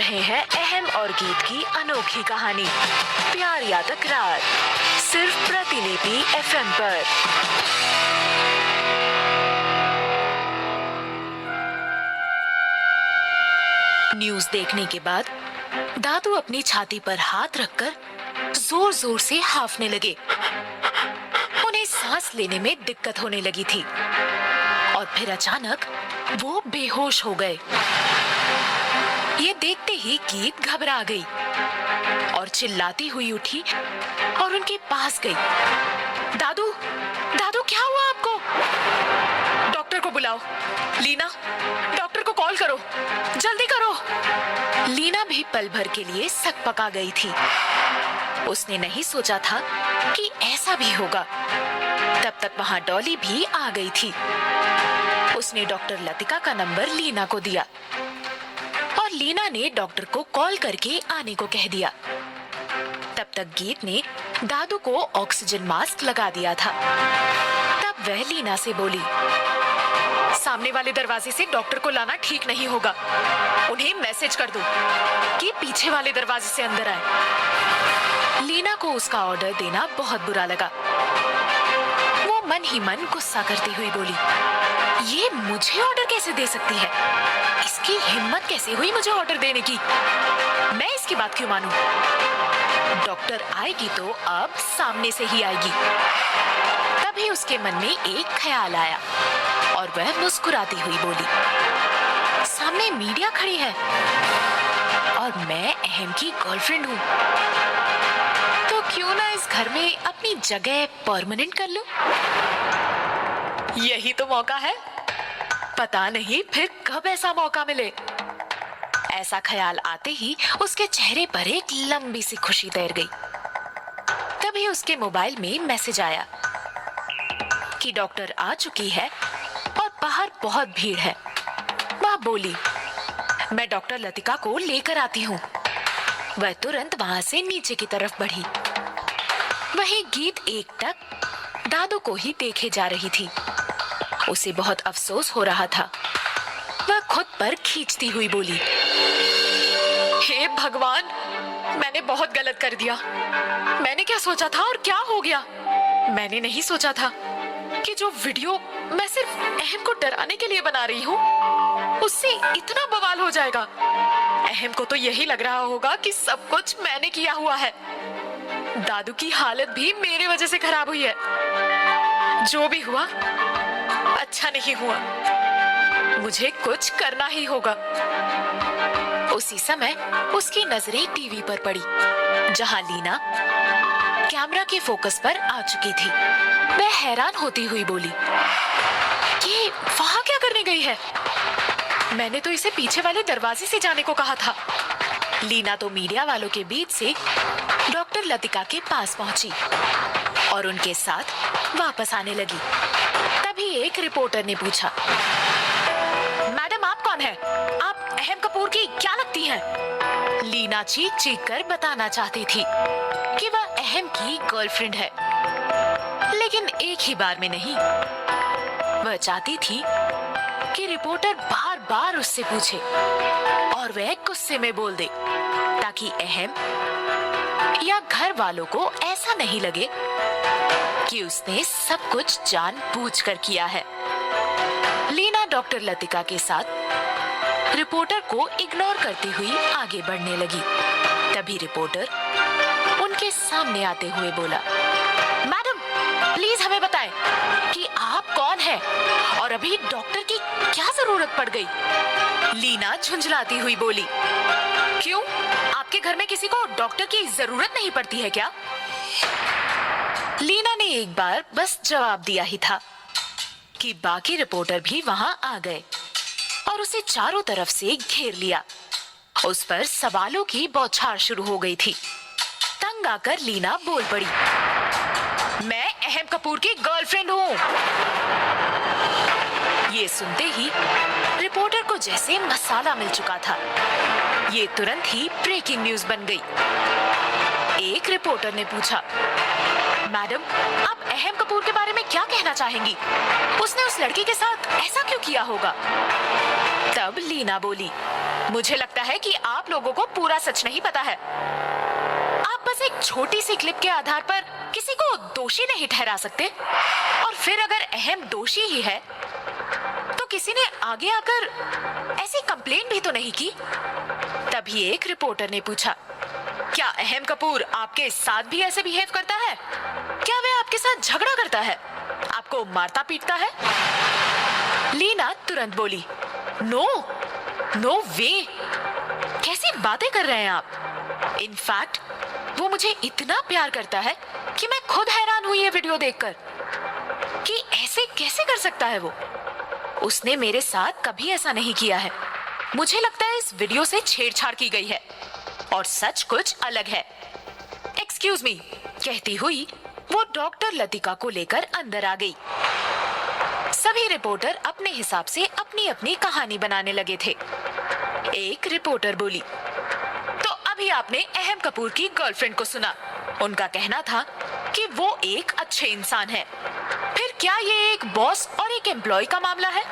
रहे हैं अहम और गीत की अनोखी कहानी, प्यार या तकरार, सिर्फ प्रतिलिपि FM पर। न्यूज देखने के बाद दादू अपनी छाती पर हाथ रखकर जोर जोर से हांफने लगे। उन्हें सांस लेने में दिक्कत होने लगी थी और फिर अचानक वो बेहोश हो गए। ये देखते ही गीत घबरा गई और चिल्लाती हुई उठी और उनके पास गई। दादू, दादू क्या हुआ आपको? डॉक्टर को बुलाओ। लीना, डॉक्टर को कॉल करो, जल्दी करो। लीना भी पल भर के लिए सकपका गई थी। उसने नहीं सोचा था कि ऐसा भी होगा। तब तक वहां डॉली भी आ गई थी। उसने डॉक्टर लतिका का नंबर लीना को दिया और लीना ने डॉक्टर को कॉल करके आने को कह दिया। तब तक गीत ने दादू को ऑक्सीजन मास्क लगा दिया था। तब वह लीना से बोली, सामने वाले दरवाजे से डॉक्टर को लाना ठीक नहीं होगा। उन्हें मैसेज कर दो कि पीछे वाले दरवाजे से अंदर आए। लीना को उसका ऑर्डर देना बहुत बुरा लगा। वो मन ही मन गुस्सा करती हुई बोली, ये मुझे ऑर्डर कैसे दे सकती है? इसकी हिम्मत कैसे हुई मुझे ऑर्डर देने की? मैं इसकी बात क्यों मानूं? डॉक्टर आएगी तो अब सामने से ही आएगी। तभी उसके मन में एक ख्याल आया और वह मुस्कुराती हुई बोली, सामने मीडिया खड़ी है और मैं अहम की गर्लफ्रेंड हूँ, तो क्यों ना इस घर में अपनी जगह परमानेंट कर लूं? यही तो मौका है। पता नहीं फिर कब ऐसा मौका मिले। ऐसा ख्याल आते ही उसके चेहरे पर एक लंबी सी खुशी तैर गई। तभी उसके मोबाइल में मैसेज आया कि डॉक्टर आ चुकी है और बाहर बहुत भीड़ है। वह बोली, मैं डॉक्टर लतिका को लेकर आती हूँ। वह तुरंत वहां से नीचे की तरफ बढ़ी। वही गीत एकटक दादू को ही देखे जा रही थी। उसे बहुत अफसोस हो रहा था। वह खुद पर खींचती हुई बोली, हे भगवान, मैंने बहुत गलत कर दिया। मैंने क्या सोचा था और क्या हो गया? मैंने नहीं सोचा था कि जो वीडियो मैं सिर्फ अहम को डराने के लिए बना रही हूँ, उससे इतना बवाल हो जाएगा। अहम को तो यही लग रहा होगा कि सब कुछ मैंने किया हुआ है। दादू की हालत भी मेरी वजह से खराब हुई है। जो भी हुआ अच्छा नहीं हुआ। मुझे कुछ करना ही होगा। उसी समय उसकी नजरें टीवी पर पड़ी, जहां लीना कैमरा के फोकस पर आ चुकी थी। वह हैरान होती हुई बोली, ये वहां क्या करने गई है? मैंने तो इसे पीछे वाले दरवाजे से जाने को कहा था। लीना तो मीडिया वालों के बीच से डॉक्टर लतिका के पास पहुंची और उनके साथ वापस आने लगी। तभी एक रिपोर्टर ने पूछा, मैडम आप कौन है? आप अहम कपूर की क्या लगती हैं? लीना चीख चीख कर बताना चाहती थी कि वह अहम की गर्लफ्रेंड है, लेकिन एक ही बार में नहीं। वह चाहती थी कि रिपोर्टर बार बार उससे पूछे और वह गुस्से में बोल दे, ताकि अहम या घर वालों को ऐसा नहीं लगे कि उसने सब कुछ जानबूझकर किया है। लीना डॉक्टर लतिका के साथ रिपोर्टर को इग्नोर करती हुई आगे बढ़ने लगी। तभी रिपोर्टर उनके सामने आते हुए बोला, मैडम प्लीज हमें बताएं कि आप कौन हैं और अभी डॉक्टर की क्या जरूरत पड़ गई? लीना झुंझलाती हुई बोली, क्यों, आपके घर में किसी को डॉक्टर की जरूरत नहीं पड़ती है क्या? लीना ने एक बार बस जवाब दिया ही था कि बाकी रिपोर्टर भी वहां आ गए और उसे चारों तरफ से घेर लिया। उस पर सवालों की बौछार शुरू हो गई थी। तंग आकर लीना बोल पड़ी, मैं अहम कपूर की गर्लफ्रेंड हूँ। ये सुनते ही रिपोर्टर को जैसे मसाला मिल चुका था। ये तुरंत ही ब्रेकिंग न्यूज बन गई। एक रिपोर्टर ने पूछा, मैडम आप अहम कपूर के बारे में क्या कहना चाहेंगी? उसने उस लड़की के साथ ऐसा क्यों किया होगा? तब लीना बोली, मुझे लगता है कि आप लोगों को पूरा सच नहीं पता है। आप बस एक छोटी सी क्लिप के आधार पर किसी को दोषी नहीं ठहरा सकते। और फिर अगर अहम दोषी ही है तो किसी ने आगे आकर ऐसी कंप्लेंट भी तो नहीं की। तभी एक रिपोर्टर ने पूछा, क्या अहम कपूर आपके साथ भी ऐसे बिहेव करता है? क्या वह आपके साथ झगड़ा करता है, आपको मारता पीटता है? लीना तुरंत बोली, नो नो वे, कैसी बातें कर रहे हैं आप? इनफैक्ट वो मुझे इतना प्यार करता है कि मैं खुद हैरान हुई ये वीडियो देखकर कि ऐसे कैसे कर सकता है वो। उसने मेरे साथ कभी ऐसा नहीं किया है। मुझे लगता है इस वीडियो से छेड़छाड़ की गई है और सच कुछ अलग है। एक्सक्यूज मी कहती हुई वो डॉक्टर लतिका को लेकर अंदर आ गई। सभी रिपोर्टर अपने हिसाब से अपनी अपनी कहानी बनाने लगे थे। एक रिपोर्टर बोली, तो अभी आपने अहम कपूर की गर्लफ्रेंड को सुना। उनका कहना था कि वो एक अच्छे इंसान है। फिर क्या ये एक बॉस और एक एम्प्लॉय का मामला है?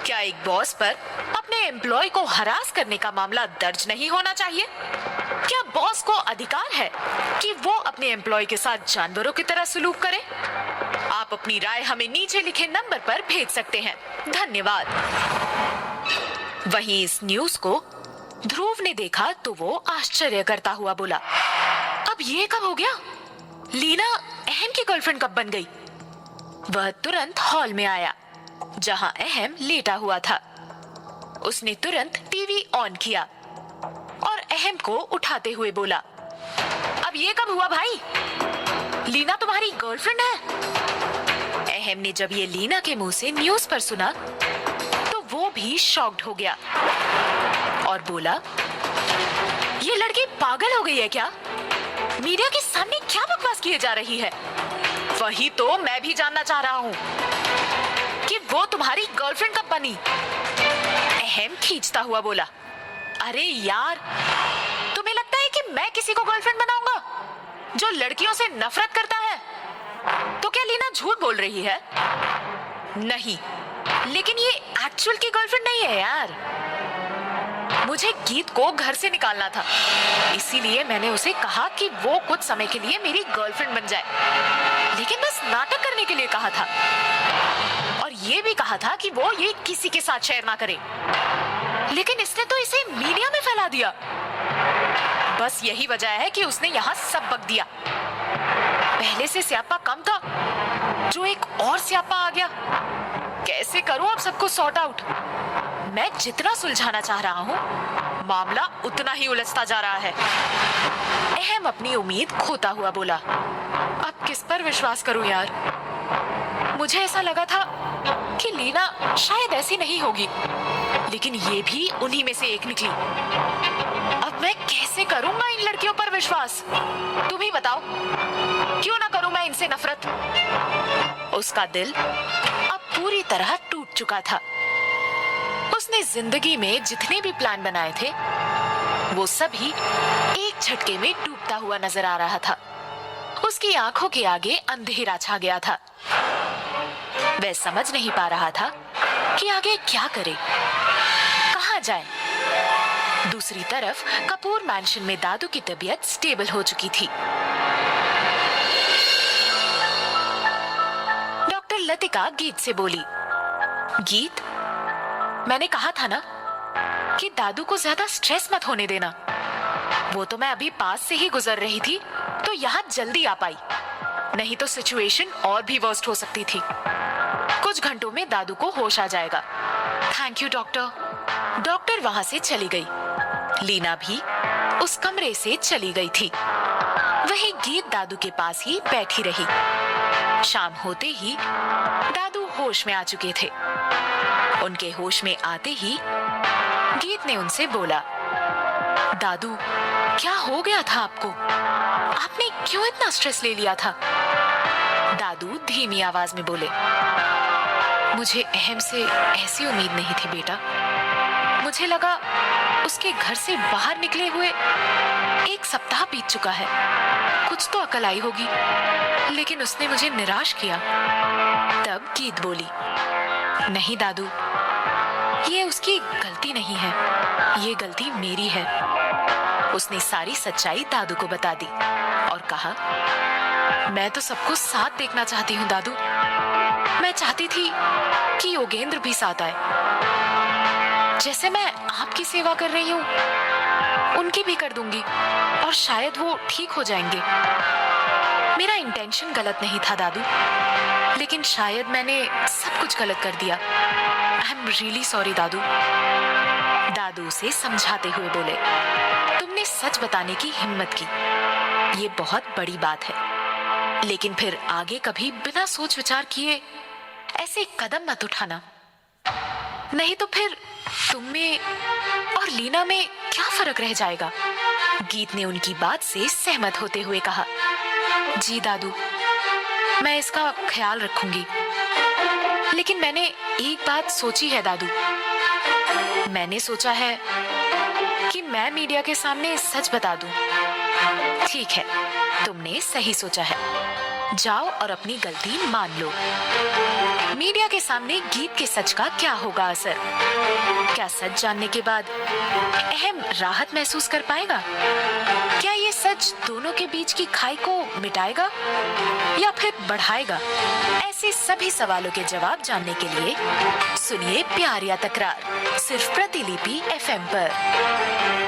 क्या एक बॉस पर अपने एम्प्लॉय को हरास करने का मामला दर्ज नहीं होना चाहिए? क्या बॉस को अधिकार है कि वो अपने एम्प्लॉय के साथ जानवरों की तरह सलूक करे? आप अपनी राय हमें नीचे लिखे नंबर पर भेज सकते हैं। धन्यवाद। वहीं इस न्यूज को ध्रुव ने देखा तो वो आश्चर्य करता हुआ बोला, अब ये कब हो गया? लीना अहम की गर्लफ्रेंड कब बन गई? वह तुरंत हॉल में आया जहां अहम लेटा हुआ था। उसने तुरंत टीवी ऑन किया और अहम को उठाते हुए बोला, अब ये कब हुआ भाई? लीना तुम्हारी गर्लफ्रेंड है? अहम ने जब ये लीना के मुंह से न्यूज पर सुना तो वो भी शॉक्ड हो गया और बोला, ये लड़की पागल हो गई है क्या? मीडिया के सामने क्या बकवास किए जा रही है? वही तो मैं भी जानना चाह रहा हूँ कि वो तुम्हारी गर्लफ्रेंड कब बनी? अहम खींचता हुआ बोला, अरे यार, तुम्हें लगता है कि मैं किसी को गर्लफ्रेंड बनाऊंगा जो लड़कियों से नफरत करता है? तो क्या लीना झूठ बोल रही है? नहीं, लेकिन ये एक्चुअल की गर्लफ्रेंड नहीं है यार। मुझे गीत को घर से निकालना था, इसीलिए मैंने उसे कहा कि वो कुछ समय के लिए मेरी गर्लफ्रेंड बन जाए, लेकिन बस नाटक करने के लिए कहा था। और ये भी कहा था कि वो ये किसी के साथ शेयर ना करे, लेकिन इसने तो इसे मीडिया में फैला दिया। बस यही वजह है कि उसने यहाँ सब बक दिया। पहले से स्यापा कम था, जो एक और स्यापा आ गया। कैसे करूं अब सबको सॉर्ट आउट? मैं जितना सुलझाना चाह रहा हूँ, मामला उतना ही उलझता जा रहा है। अहम अपनी उम्मीद खोता हुआ बोला, अब किस पर विश्वास करूं यार? मुझे ऐसा लगा था कि लीना शायद ऐसी नहीं होगी, लेकिन ये भी उन्हीं में से एक निकली। अब मैं कैसे करूंगा इन लड़कियों पर विश्वास? तुम ही बताओ, क्यों ना करूं मैं इनसे नफरत? उसका दिल अब पूरी तरह टूट चुका था। उसने जिंदगी में जितने भी प्लान बनाए थे, वो सभी एक झटके में टूटता हुआ नजर आ रहा था। उसकी आंखों के आगे अंधेरा छा गया था। वह समझ नहीं पा रहा था कि आगे क्या करे, कहां जाए। दूसरी तरफ कपूर मैंशन में दादू की तबीयत स्टेबल हो चुकी थी। डॉक्टर लतिका गीत से बोली, गीत, मैंने कहा था ना कि दादू को ज्यादा स्ट्रेस मत होने देना। वो तो मैं अभी पास से ही गुजर रही थी तो यहाँ जल्दी आ पाई, नहीं तो सिचुएशन और भी वर्स्ट हो सकती थी। कुछ घंटों में दादू को होश आ जाएगा। Thank you doctor. डॉक्टर वहां से चली गई। लीना भी उस कमरे से चली गई थी। वही गीत दादू के पास ही बैठी रही। शाम होते ही दादू होश में आ चुके थे। उनके होश में आते ही गीत ने उनसे बोला, दादू, क्या हो गया था आपको? आपने क्यों इतना स्ट्रेस ले लिया था? दादू धीमी आवाज में बोले, मुझे अहम से ऐसी उम्मीद नहीं थी बेटा। मुझे लगा उसके घर से बाहर निकले हुए 1 सप्ताह बीत चुका है, कुछ तो अकल आई होगी, लेकिन उसने मुझे निराश किया। तब गीत बोली, नहीं दादू, ये उसकी गलती नहीं है, ये गलती मेरी है। उसने सारी सच्चाई दादू को बता दी और कहा, मैं तो सबको साथ देखना चाहती हूँ दादू। मैं चाहती थी कि योगेंद्र भी साथ आए। जैसे मैं आपकी सेवा कर रही हूँ, उनकी भी कर दूंगी और शायद वो ठीक हो जाएंगे। मेरा इंटेंशन गलत नहीं था दादू, लेकिन शायद मैंने सब कुछ गलत कर दिया। आई एम रियली सॉरी दादू। दादू उसे समझाते हुए बोले, तुमने सच बताने की हिम्मत की, ये बहुत बड़ी बात है। लेकिन फिर आगे कभी बिना सोच विचार किए ऐसे कदम मत उठाना, नहीं तो फिर तुम में और लीना में क्या फर्क रह जाएगा। गीत ने उनकी बात से सहमत होते हुए कहा, जी दादू, मैं इसका ख्याल रखूंगी। लेकिन मैंने एक बात सोची है दादू। मैंने सोचा है कि मैं मीडिया के सामने सच बता दूं। ठीक है, तुमने सही सोचा है। जाओ और अपनी गलती मान लो। मीडिया के सामने गीत के सच का क्या होगा असर? क्या सच जानने के बाद अहम राहत महसूस कर पाएगा? क्या ये सच दोनों के बीच की खाई को मिटाएगा या फिर बढ़ाएगा? ऐसे सभी सवालों के जवाब जानने के लिए सुनिए प्यार या तकरार, सिर्फ प्रतिलिपि FM पर।